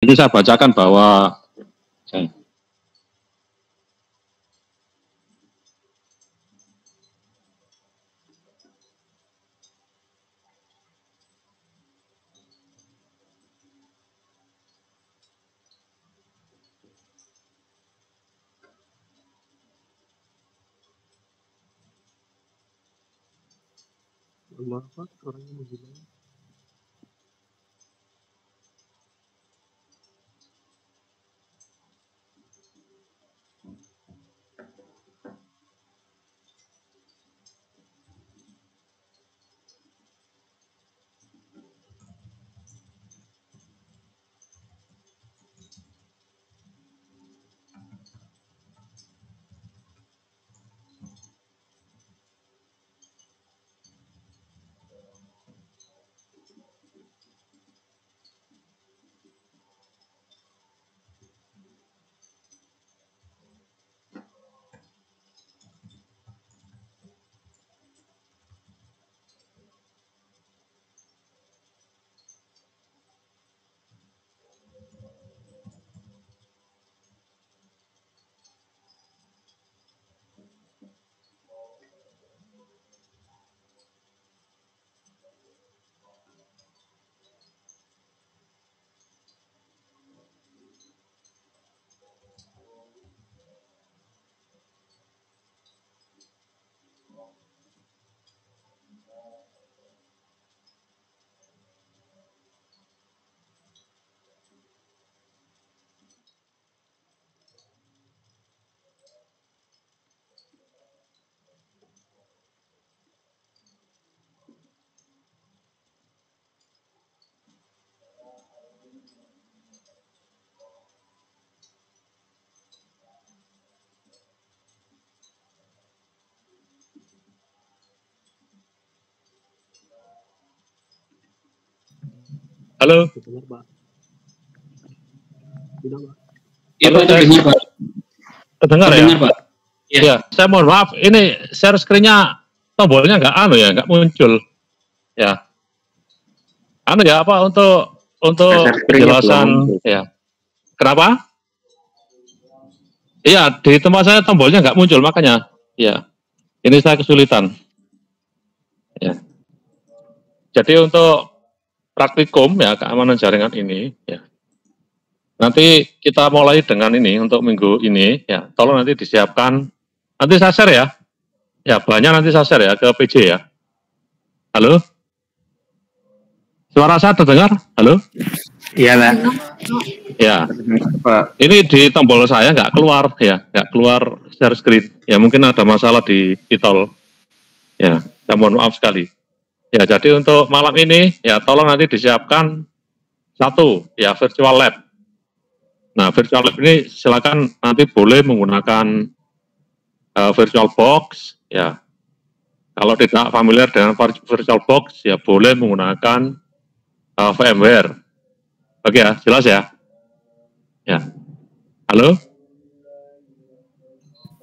Ini saya bacakan bahwa Maaf Pak, orangnya mau bilang. halo. Dengar Pak. Tidak Pak. Iya Pak, terdengar Pak. Terdengar ya? Terdengar Pak. Ya. Ya, saya mohon maaf, ini share screen-nya tombolnya nggak muncul. Ya. Ya apa untuk penjelasan ya. Kenapa? Iya, di tempat saya tombolnya nggak muncul makanya. Ya. Ini saya kesulitan. Ya. Jadi untuk praktikum ya keamanan jaringan ini ya. Nanti kita mulai dengan ini untuk minggu ini ya. Tolong nanti disiapkan. Nanti saya share ya. Ya, banyak nanti saya share ya ke PJ ya. Halo? Suara saya terdengar? Halo? Iya Pak. Ya. Pak. Ini di tombol saya nggak keluar ya, nggak keluar share screen. Ya mungkin ada masalah di tol. Ya, saya mohon maaf sekali. Ya, jadi untuk malam ini, ya tolong nanti disiapkan satu, ya virtual lab. Nah, virtual lab ini silakan nanti boleh menggunakan virtual box, ya. Kalau tidak familiar dengan virtual box, ya boleh menggunakan VMware. Oke ya, jelas ya? Ya. Halo?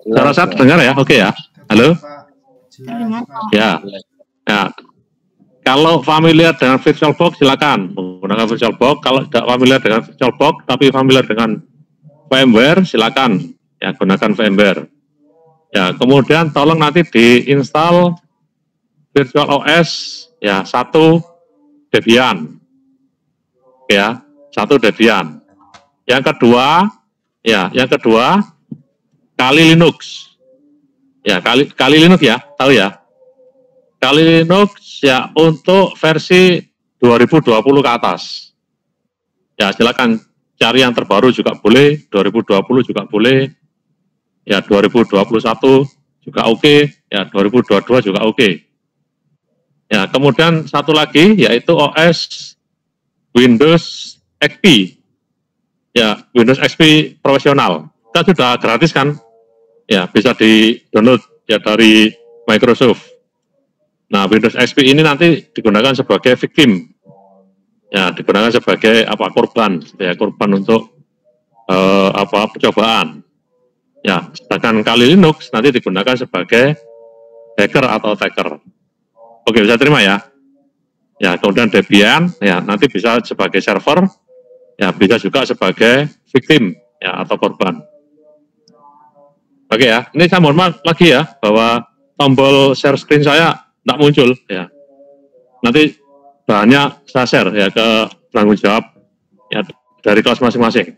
Suara saya terdengar ya? Oke ya? Halo? Ya. Ya. Kalau familiar dengan VirtualBox, silakan menggunakan VirtualBox. Kalau tidak familiar dengan VirtualBox, tapi familiar dengan VMware, silakan ya gunakan VMware. Ya, kemudian tolong nanti diinstal VirtualOS ya 1 Debian, ya 1 Debian. Yang kedua Kali Linux, ya Kali Linux ya, tahu ya. Kali Linux ya untuk versi 2020 ke atas. Ya silakan cari yang terbaru juga boleh, 2020 juga boleh, ya 2021 juga oke, ya 2022 juga oke. Ya kemudian satu lagi yaitu OS Windows XP, ya Windows XP profesional. Kita sudah gratis kan, ya bisa di download ya dari Microsoft. Nah, Windows XP ini nanti digunakan sebagai victim, ya digunakan sebagai korban, ya korban untuk percobaan. Ya, sedangkan Kali Linux nanti digunakan sebagai hacker atau attacker. Oke, bisa terima ya? Ya, kemudian Debian, ya nanti bisa sebagai server, ya bisa juga sebagai victim ya atau korban. Oke ya, ini saya mohon maaf lagi ya bahwa tombol share screen saya tidak muncul ya. Nanti bahannya saya share ya ke penanggung jawab ya dari kelas masing-masing.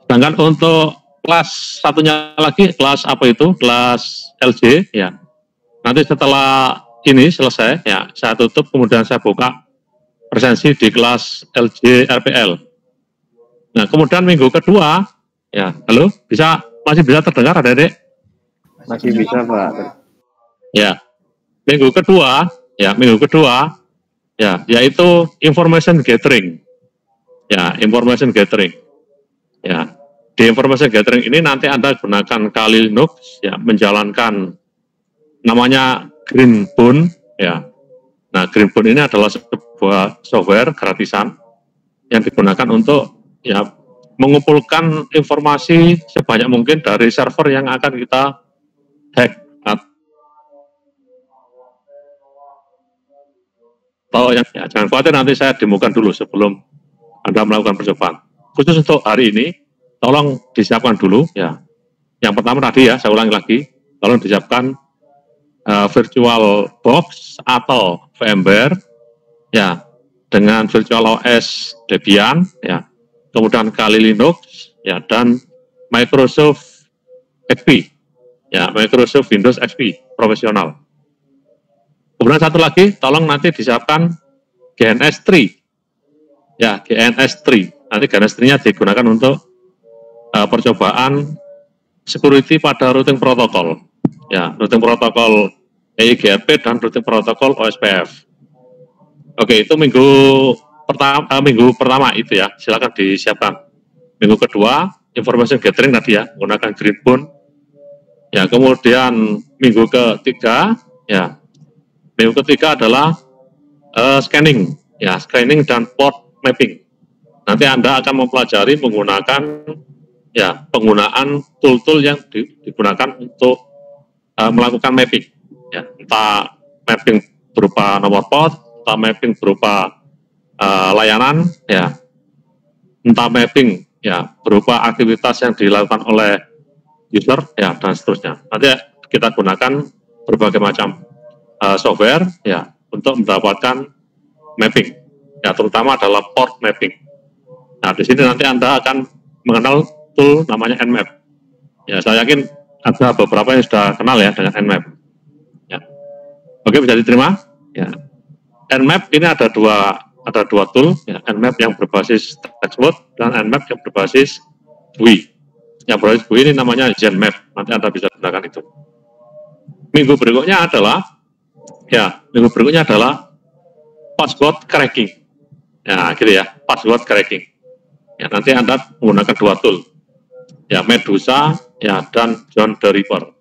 Sedangkan untuk kelas satunya lagi, kelas apa itu? Kelas LJ ya. Nanti setelah ini selesai ya, saya tutup kemudian saya buka presensi di kelas LJ RPL. Nah, kemudian minggu kedua ya, halo, masih bisa terdengar Adik-adik? Masih bisa, Pak. Ya. Minggu kedua ya, yaitu information gathering. Ya, information gathering. Ya. Di information gathering ini nanti Anda gunakan Kali Linux ya, menjalankan namanya Greenbone ya. Nah, Greenbone ini adalah sebuah software gratisan yang digunakan untuk ya mengumpulkan informasi sebanyak mungkin dari server yang akan kita hack atau yang ya, jangan khawatir nanti saya demokan dulu sebelum Anda melakukan percobaan. Khusus untuk hari ini, tolong disiapkan dulu ya. Yang pertama tadi ya, saya ulangi lagi, tolong disiapkan virtual box atau VMware ya dengan virtual OS Debian ya, kemudian Kali Linux ya dan Microsoft XP ya, Microsoft Windows XP profesional. Kemudian satu lagi, tolong nanti disiapkan GNS3 ya, GNS3. Nanti GNS3-nya digunakan untuk percobaan security pada routing protokol. Ya, routing protokol EIGRP dan routing protokol OSPF. Oke, itu minggu pertama itu ya, silakan disiapkan. Minggu kedua, information gathering tadi ya, menggunakan Greenbone. Ya, kemudian minggu ketiga, ya, minggu ketiga adalah scanning, ya, scanning dan port mapping. Nanti Anda akan mempelajari menggunakan ya penggunaan tool-tool yang digunakan untuk melakukan mapping, ya, entah mapping berupa nomor port, entah mapping berupa layanan, ya, entah mapping ya berupa aktivitas yang dilakukan oleh user, ya, dan seterusnya. Nanti kita gunakan berbagai macam software, ya, untuk mendapatkan mapping, ya, terutama adalah port mapping. Nah, di sini nanti Anda akan mengenal tool namanya Nmap. Ya, saya yakin ada beberapa yang sudah kenal ya dengan Nmap. Ya. Oke, bisa diterima? Ya. Nmap ini ada dua tool, ya, Nmap yang berbasis textmode dan Nmap yang berbasis GUI. Yang berbasis GUI ini namanya Zenmap. Nanti Anda bisa gunakan itu. Minggu berikutnya adalah password cracking. Ya, gitu ya, password cracking. Ya, nanti Anda menggunakan dua tool. Ya, Medusa ya dan John the Ripper.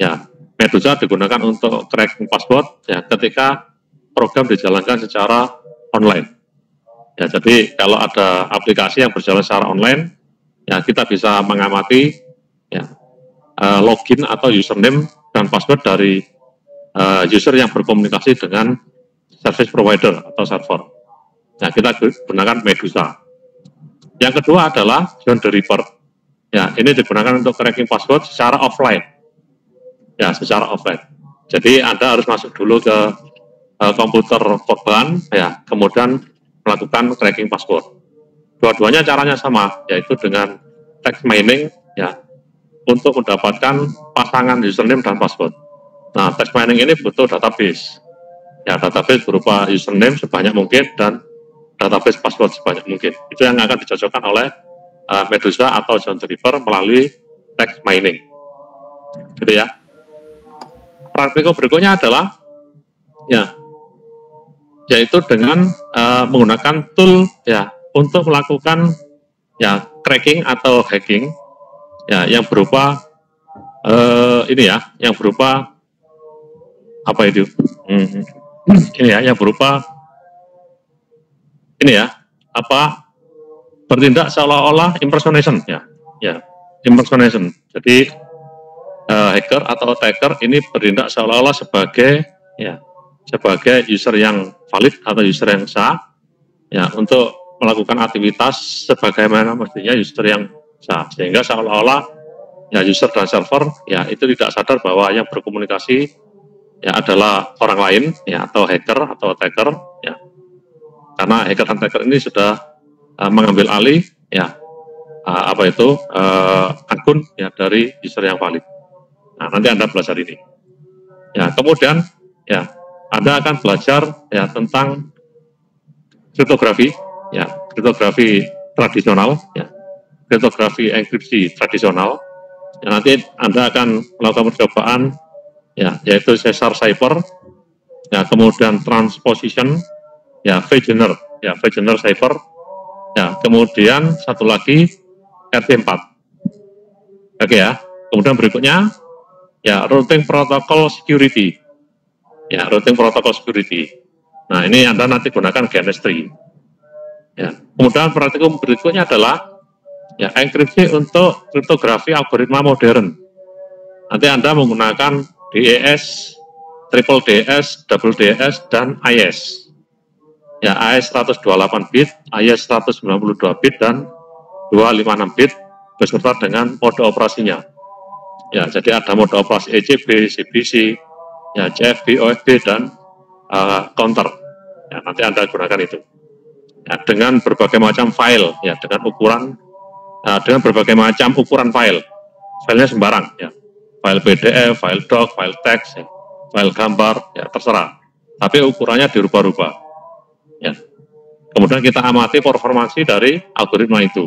Ya, Medusa digunakan untuk cracking password ya ketika program dijalankan secara online. Ya, jadi kalau ada aplikasi yang berjalan secara online, ya kita bisa mengamati ya login atau username dan password dari user yang berkomunikasi dengan service provider atau server. Nah, kita gunakan Medusa. Yang kedua adalah John the Ripper. Ya, ini digunakan untuk cracking password secara offline. Ya, secara offline. Jadi Anda harus masuk dulu ke komputer korban, ya, kemudian melakukan cracking password. Dua-duanya caranya sama, yaitu dengan text mining, ya, untuk mendapatkan pasangan username dan password. Nah, text mining ini butuh database. Ya, database berupa username sebanyak mungkin dan database password sebanyak mungkin. Itu yang akan dicocokkan oleh Medusa atau John the Ripper melalui text mining. Gitu ya. Praktikum berikutnya adalah ya, yaitu dengan menggunakan tool ya untuk melakukan ya cracking atau hacking ya yang berupa ini ya, yang berupa apa itu? Ini ya, yang berupa ini ya, apa bertindak seolah-olah impersonation ya, ya impersonation. Jadi hacker atau attacker ini bertindak seolah-olah sebagai ya sebagai user yang valid atau user yang sah ya untuk melakukan aktivitas sebagaimana mestinya user yang bisa, sehingga seolah-olah ya user dan server ya itu tidak sadar bahwa yang berkomunikasi ya adalah orang lain ya, atau hacker atau attacker ya, karena hacker dan attacker ini sudah mengambil alih ya akun ya dari user yang valid. Nah, nanti Anda belajar ini ya. Kemudian ya Anda akan belajar ya tentang kriptografi ya, kriptografi tradisional ya, kriptografi enkripsi tradisional ya. Nanti Anda akan melakukan percobaan ya, yaitu Caesar cipher ya, kemudian transposition ya, Wegener cipher ya, kemudian satu lagi RT4. Oke ya. Kemudian berikutnya ya, routing protocol security ya, routing protocol security. Nah, ini Anda nanti gunakan GNS3 ya. Kemudian praktikum berikutnya adalah ya, enkripsi untuk kriptografi algoritma modern. Nanti Anda menggunakan DES, triple DES, double DES, dan AES. Ya, AES 128 bit, AES 192 bit, dan 256 bit, beserta dengan mode operasinya. Ya, jadi ada mode operasi ECB, CBC, ya, CFB, OFB, dan counter. Ya, nanti Anda gunakan itu. Ya, dengan berbagai macam file, ya, dengan berbagai macam ukuran file. Filenya sembarang, ya. File PDF, file doc, file teks, ya, file gambar, ya, terserah. Tapi ukurannya dirubah-rubah. Ya. Kemudian kita amati performansi dari algoritma itu.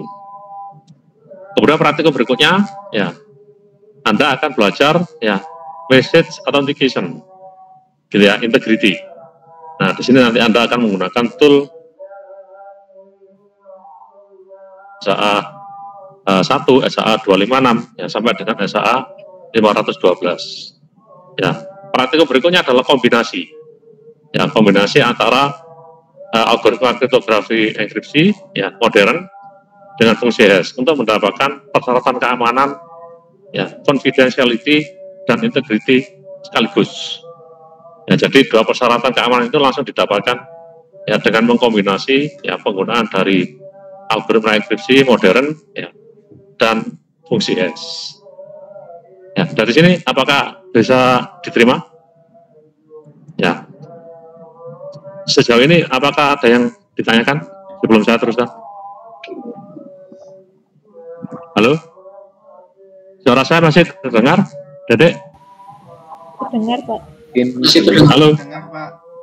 Kemudian praktikum berikutnya, ya, Anda akan belajar ya message authentication, gitu ya, integrity. Nah, di sini nanti Anda akan menggunakan tool SAA 1, SAA 256 ya, sampai dengan SAA 512. Ya, praktikum berikutnya adalah kombinasi. Ya, kombinasi antara algoritma kriptografi enkripsi ya modern dengan fungsi hash untuk mendapatkan persyaratan keamanan ya, confidentiality dan integrity sekaligus. Ya, jadi dua persyaratan keamanan itu langsung didapatkan ya dengan mengkombinasi ya penggunaan dari algoritma enkripsi modern ya dan fungsi hash. Ya, dari sini apakah bisa diterima? Ya. Sejauh ini apakah ada yang ditanyakan sebelum saya teruskan? Halo? Suara saya masih terdengar, Dedek? Terdengar, Pak. Masih terdengar. Halo?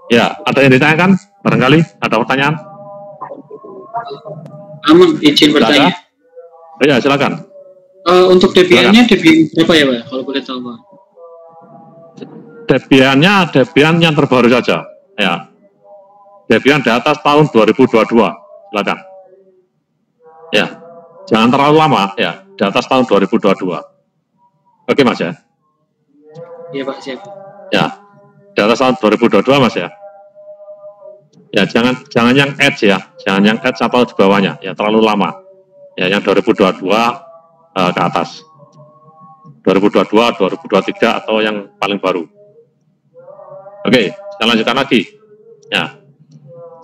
Ya, ada yang ditanyakan? Barangkali ada pertanyaan? Aman, izin bertanya. Ya, silakan. Untuk Debian-nya Debian berapa ya, Pak? Kalau boleh tahu, Pak. Debian-nya Debian yang terbaru saja. Ya. Debian di atas tahun 2022. Silakan. Ya. Jangan terlalu lama ya, di atas tahun 2022. Oke, Mas ya? Iya, Pak, siap. Ya. Di atas tahun 2022, Mas ya. Ya, jangan yang Edge ya. Jangan yang Edge atau di bawahnya, ya terlalu lama. Ya, yang 2022 ke atas. 2022, 2023 atau yang paling baru. Oke, kita lanjutkan lagi. Ya.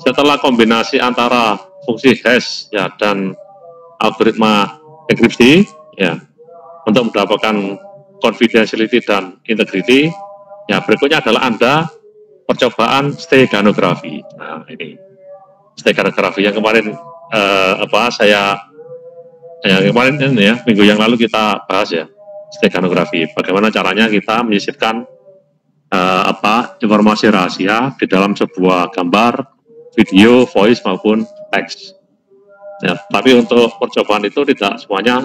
Setelah kombinasi antara fungsi hash ya dan algoritma enkripsi ya untuk mendapatkan confidentiality dan integrity, ya berikutnya adalah Anda percobaan steganografi. Nah, ini steganografi yang kemarin kemarin ini ya, minggu yang lalu kita bahas ya, steganografi. Bagaimana caranya kita menyisipkan informasi rahasia di dalam sebuah gambar, video, voice maupun teks. Ya, tapi untuk percobaan itu tidak semuanya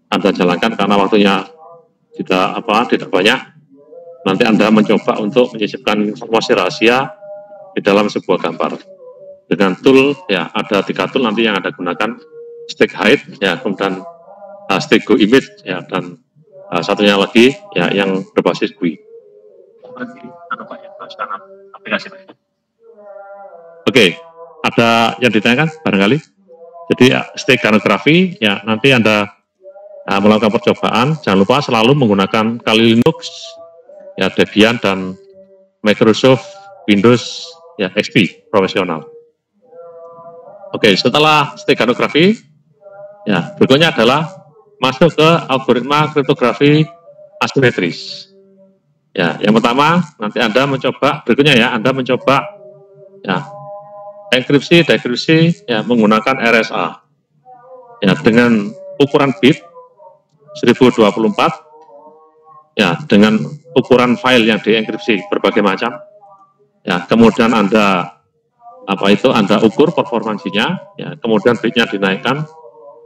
Anda jalankan karena waktunya tidak banyak. Nanti Anda mencoba untuk menyisipkan informasi rahasia di dalam sebuah gambar dengan tool ya, ada 3 tool nanti yang Anda gunakan, stake hide ya, kemudian stake go image ya, dan satunya lagi ya yang berbasis GUI. Oke, ada yang ditanyakan barangkali? Jadi ya, steganografi ya nanti Anda melakukan percobaan, jangan lupa selalu menggunakan Kali Linux, ya Debian dan Microsoft Windows ya XP profesional. Oke, setelah steganografi, ya berikutnya adalah masuk ke algoritma kriptografi asimetris. Ya, yang pertama nanti Anda mencoba berikutnya ya, Anda mencoba ya enkripsi, dekripsi ya menggunakan RSA. Ya, dengan ukuran bit 1024 ya dengan ukuran file yang dienkripsi berbagai macam. Ya, kemudian Anda Anda ukur performansinya, ya, kemudian bitnya dinaikkan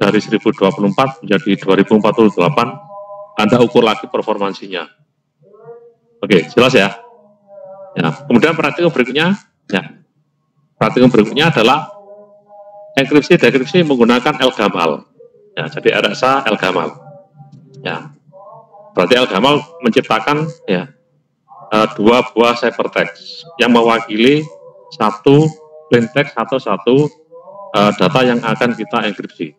dari 1024 menjadi 2048, Anda ukur lagi performansinya. Oke, jelas ya? Ya, kemudian praktikum berikutnya adalah enkripsi dekripsi menggunakan Elgamal. Ya, jadi RSA Elgamal. Ya, berarti Elgamal menciptakan ya dua buah ciphertext yang mewakili satu plaintext atau satu data yang akan kita enkripsi.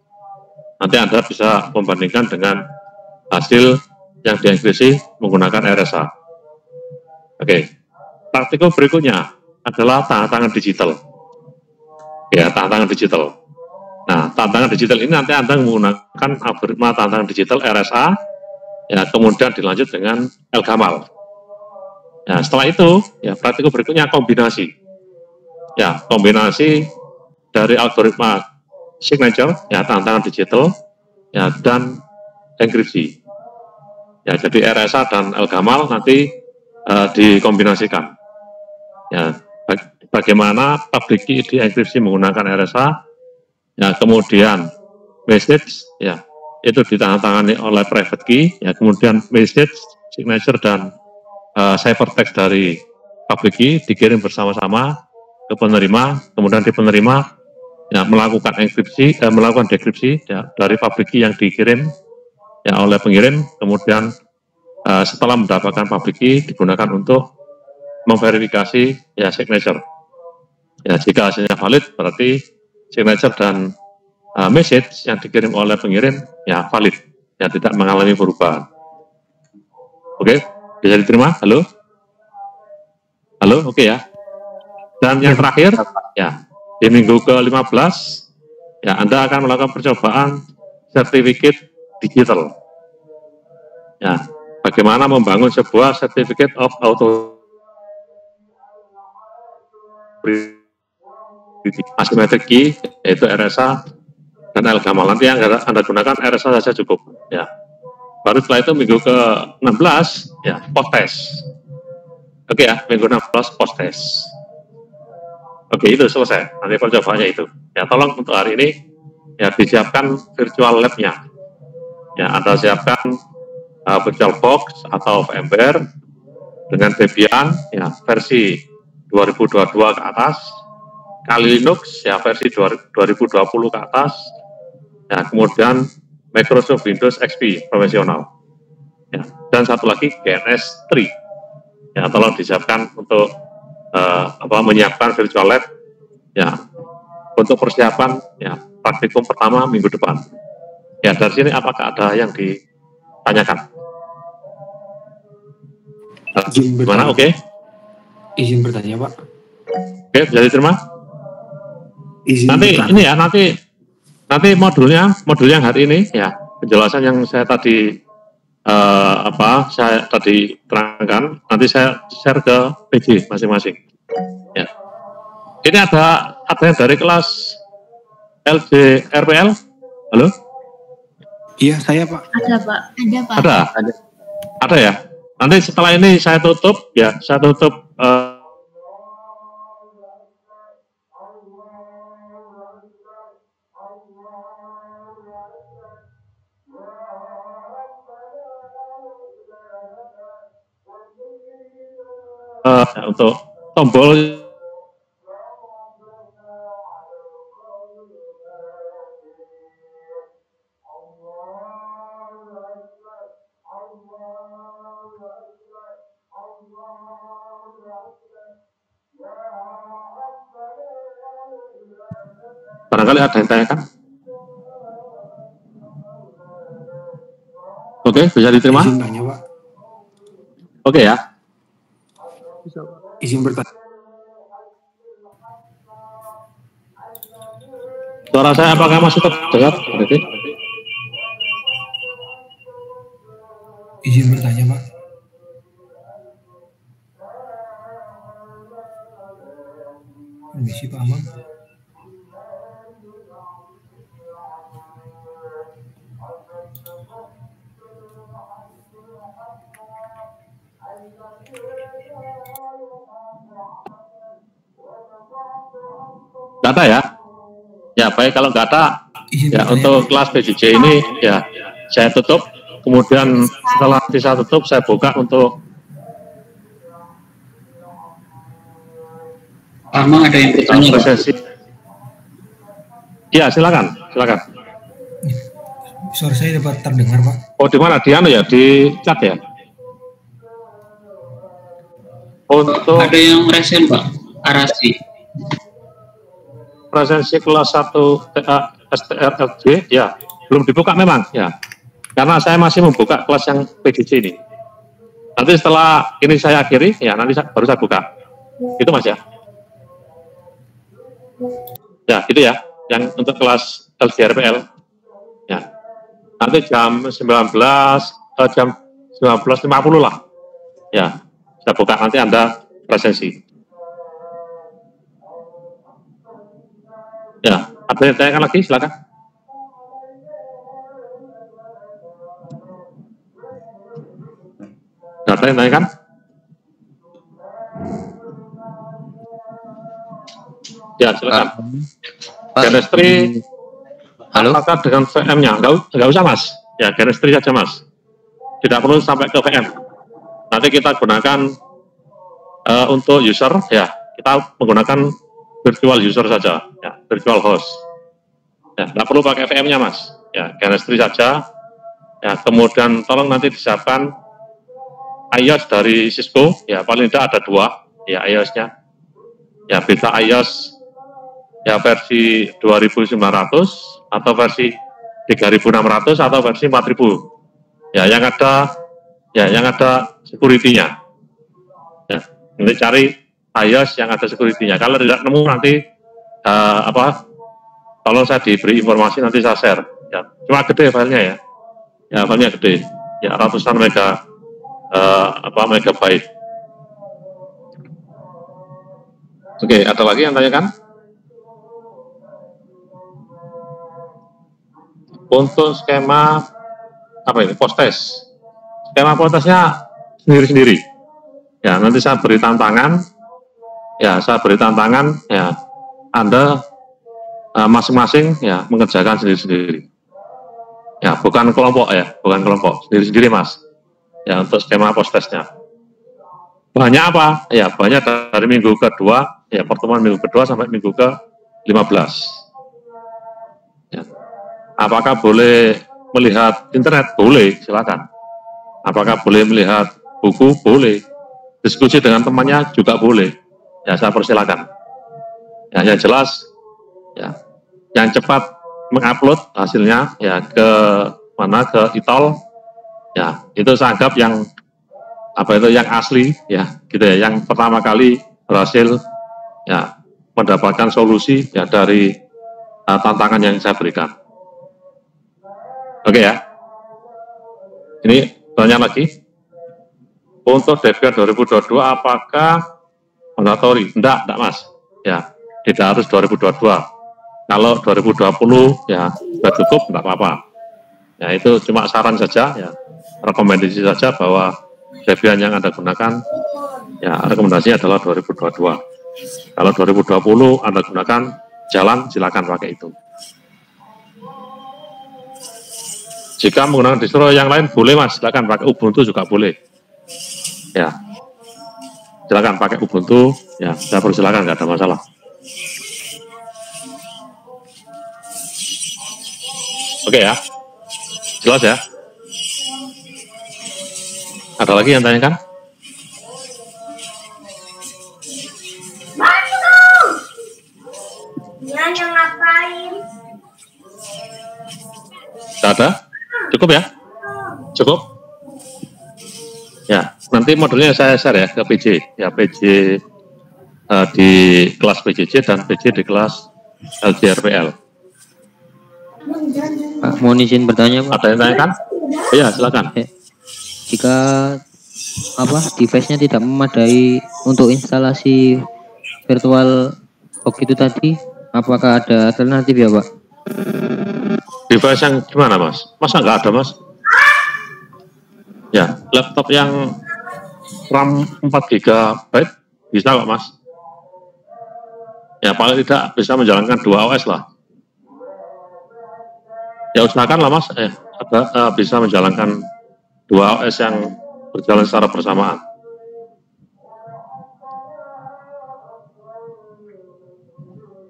Nanti Anda bisa membandingkan dengan hasil yang dienkripsi menggunakan RSA. Oke, praktikum berikutnya adalah tangan digital. Ya, tangan digital. Nah, tangan digital ini nanti Anda menggunakan algoritma tangan digital RSA, ya, kemudian dilanjut dengan Elgamal. Ya, setelah itu, ya, praktikum berikutnya kombinasi. Ya, kombinasi dari algoritma signature, ya, tangan digital, ya, dan enkripsi. Ya, jadi RSA dan Elgamal nanti dikombinasikan. Ya, bagaimana public key dienkripsi menggunakan RSA, ya, kemudian message, ya, itu ditandatangani oleh private key, ya, kemudian message, signature, dan ciphertext dari public key dikirim bersama-sama ke penerima, kemudian di penerima ya, melakukan enkripsi, melakukan dekripsi ya, dari public key yang dikirim ya, oleh pengirim, kemudian setelah mendapatkan public key digunakan untuk memverifikasi ya signature. Ya, jika hasilnya valid berarti signature dan message yang dikirim oleh pengirim ya valid, ya tidak mengalami perubahan. Oke, bisa diterima? Halo? Halo, oke ya. Dan yang terakhir, ya di minggu ke-15 ya Anda akan melakukan percobaan sertifikat digital. Ya, bagaimana membangun sebuah certificate of authority asymmetric key, yaitu RSA dan Elgamal. Nanti yang Anda gunakan RSA saja cukup. Ya. Baru setelah itu minggu ke-16 ya post test. Oke ya, minggu 16 post test. Oke, itu selesai. Nanti percobaannya itu. Ya, tolong untuk hari ini ya disiapkan virtual lab-nya. Ya, Anda siapkan virtual box atau VMware dengan Debian ya versi 2022 ke atas, Kali Linux ya versi 2020 ke atas, ya kemudian Microsoft Windows XP profesional, ya, dan satu lagi GNS 3. Ya, tolong disiapkan untuk menyiapkan virtual lab, ya, untuk persiapan ya praktikum pertama minggu depan. Ya, dari sini apakah ada yang ditanyakan? Gimana? Oke? Izin bertanya, Pak. Oke, bisa diterima? Izin nanti bertanya. ini ya, nanti modul yang hari ini ya, penjelasan yang saya tadi saya tadi terangkan, nanti saya share ke PJ masing-masing. Ya. Ini ada yang dari kelas LJ RPL? Halo? Iya, saya, Pak. Ada, Pak. Ada, Pak. Ada ya? Nanti setelah ini saya tutup, ya, saya tutup untuk tombol barangkali ada yang tanyakan. Oke, bisa diterima? Izin tanya, Pak. Oke ya. Izin bertanya. Suara saya apakah masih terdengar? Berarti? Izin bertanya, Pak. Permisi, Pak Amang. Data ya? Ya baik, kalau nggak ada, ya untuk kelas PJJ ini ya saya tutup. Kemudian setelah nanti saya tutup, saya buka untuk Amang ada yang bertanya, Pak. presentasi. Ya silakan, silakan. Suara saya dapat terdengar, Pak. Oh di mana? Di anu ya, di chat ya. Untuk Ada yang resen, Pak. Arasi. presensi kelas 1 TA STRLJ ya belum dibuka memang ya, karena saya masih membuka kelas yang PJJ ini. Nanti setelah ini saya akhiri ya, nanti baru saya buka. Itu Mas ya. Ya gitu ya, yang untuk kelas LGRPL ya. Nanti jam 19.50 lah ya, saya buka, nanti Anda presensi. Ya, ada yang tanyakan lagi, silakan. Ada yang tanyakan? Ya, silakan. Chemistry, Halo? apakah dengan VM-nya? Enggak usah, Mas. Ya, chemistry saja, Mas. Tidak perlu sampai ke VM. Nanti kita gunakan untuk user, ya, kita menggunakan virtual user saja, ya, virtual host. Ya, nggak perlu pakai VM-nya, Mas. Ya, chemistry saja. Ya, kemudian tolong nanti disiapkan iOS dari Cisco, ya, paling tidak ada 2, ya, iOS-nya. Ya, bisa iOS ya versi 2900 atau versi 3600 atau versi 4000. Ya, yang ada security-nya. Ya, nanti cari iOS yang ada security-nya. Kalau tidak nemu nanti kalau saya diberi informasi nanti saya share. Ya, cuma gede filenya ya. Ya, filenya gede. Ya, ratusan megabyte. Oke, ada lagi yang tanyakan? Untuk skema apa ini? Post test. Skema post testnya sendiri-sendiri. Ya, nanti saya beri tantangan. Ya, saya beri tantangan. Ya, Anda masing-masing ya mengerjakan sendiri-sendiri. Ya, bukan kelompok ya, bukan kelompok, sendiri-sendiri Mas. Ya, untuk skema post testnya. Banyak apa? Ya, banyak dari minggu kedua, ya pertemuan minggu kedua sampai minggu ke-15. Ya. Apakah boleh melihat internet? Boleh, silakan. Apakah boleh melihat buku? Boleh. Diskusi dengan temannya juga boleh. Ya, saya persilakan. Ya, yang jelas, ya, yang cepat mengupload hasilnya ya ke mana, ke ITOL, ya itu saya anggap yang yang asli ya, gitu ya, yang pertama kali berhasil ya mendapatkan solusi ya dari tantangan yang saya berikan. Oke ya. Ini tanya lagi. Untuk DPR 2022 apakah mandatori? Enggak Mas. Ya, tidak harus 2022. Kalau 2020 ya sudah cukup, enggak apa-apa. Ya itu cuma saran saja ya, rekomendasi saja bahwa Debian yang Anda gunakan ya rekomendasinya adalah 2022. Kalau 2020 Anda gunakan jalan, silakan pakai itu. Jika menggunakan distro yang lain boleh Mas, silakan pakai Ubuntu juga boleh. Ya, silakan pakai Ubuntu. Ya, saya persilakan, nggak ada masalah. Oke ya, jelas ya. Ada lagi yang tanyakan? Nanya ngapain? Tidak ada? Cukup ya? Cukup? Ya, nanti modulnya saya share ya ke PJ. Ya, PJ di kelas PJJ dan PJ di kelas LGRPL. Pak, mohon izin bertanya, Pak. Ada yang tanyakan? Iya, silakan. Jika device-nya tidak memadai untuk instalasi virtual box itu tadi, apakah ada alternatif ya, Pak? Device yang gimana, Mas? Masa nggak ada, Mas? Ya, laptop yang RAM 4 GB bisa kok, Mas. Ya, paling tidak bisa menjalankan 2 OS lah. Ya, usahakan lah, Mas. Bisa menjalankan 2 OS yang berjalan secara bersamaan.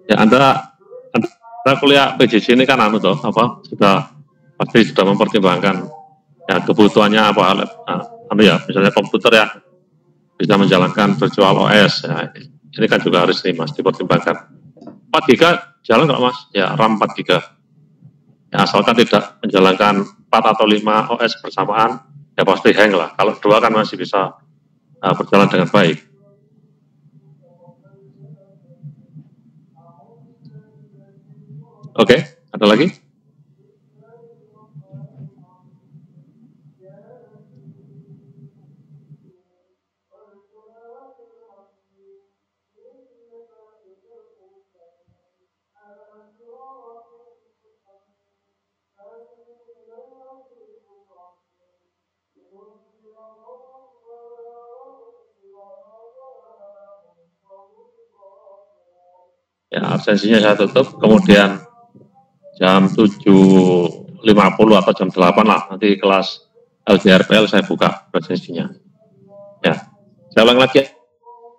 Ya, Anda kuliah PJJ ini kan pasti sudah mempertimbangkan ya kebutuhannya apa, misalnya komputer ya bisa menjalankan virtual OS ya, ini kan juga harus nih Mas dipertimbangkan. 4 GB jalan nggak Mas? Ya RAM 4 GB ya, asalkan tidak menjalankan 4 atau 5 OS bersamaan ya pasti hang lah. Kalau 2 kan masih bisa berjalan dengan baik. Oke, ada lagi? Ya, absensinya saya tutup, kemudian jam 7.50 atau jam 8 lah, nanti kelas LJRPL saya buka absensinya. Ya, saya ulang lagi,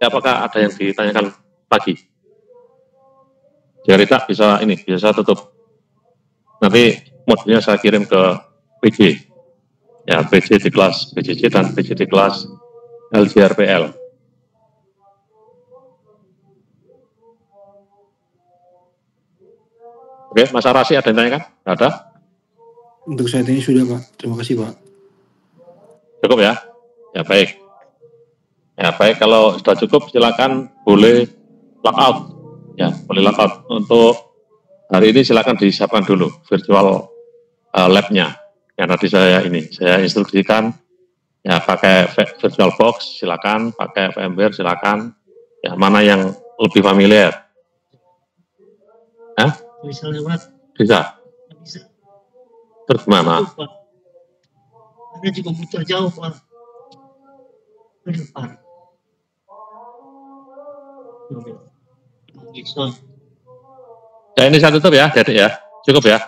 apakah ada yang ditanyakan pagi? Jika tidak, bisa saya tutup. Nanti modulnya saya kirim ke PJ. Ya, PJ di kelas PJJ dan PJ di kelas LJRPL. Oke, Mas Arasi ada yang tanyakan? Ada? Untuk saat ini sudah, Pak. Terima kasih, Pak. Cukup ya? Ya, baik. Ya, baik. Kalau sudah cukup, silakan boleh lockout. Ya, boleh lockout. Untuk hari ini silakan disiapkan dulu virtual lab-nya. Yang tadi saya instruksikan, ya pakai virtual box, silakan. Pakai VMware, silakan. Ya, mana yang lebih familiar? Hah? Bisa lewat. Bisa. Bisa. Terus mana? Ada di komputer jauh, Pak. Ke depan. Bisa. Ya, ini saya tutup ya, Dedek ya. Cukup ya?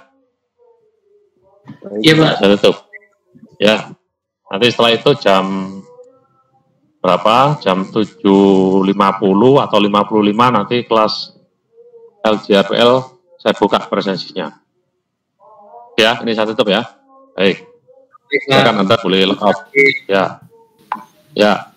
Iya, Pak. Saya tutup. Ya. Nanti setelah itu jam berapa? Jam 7.50 atau 55 nanti kelas LJRPL saya buka presensinya. Ya, ini saya tutup ya. Baik. Silakan Anda boleh lockout. Ya. Ya.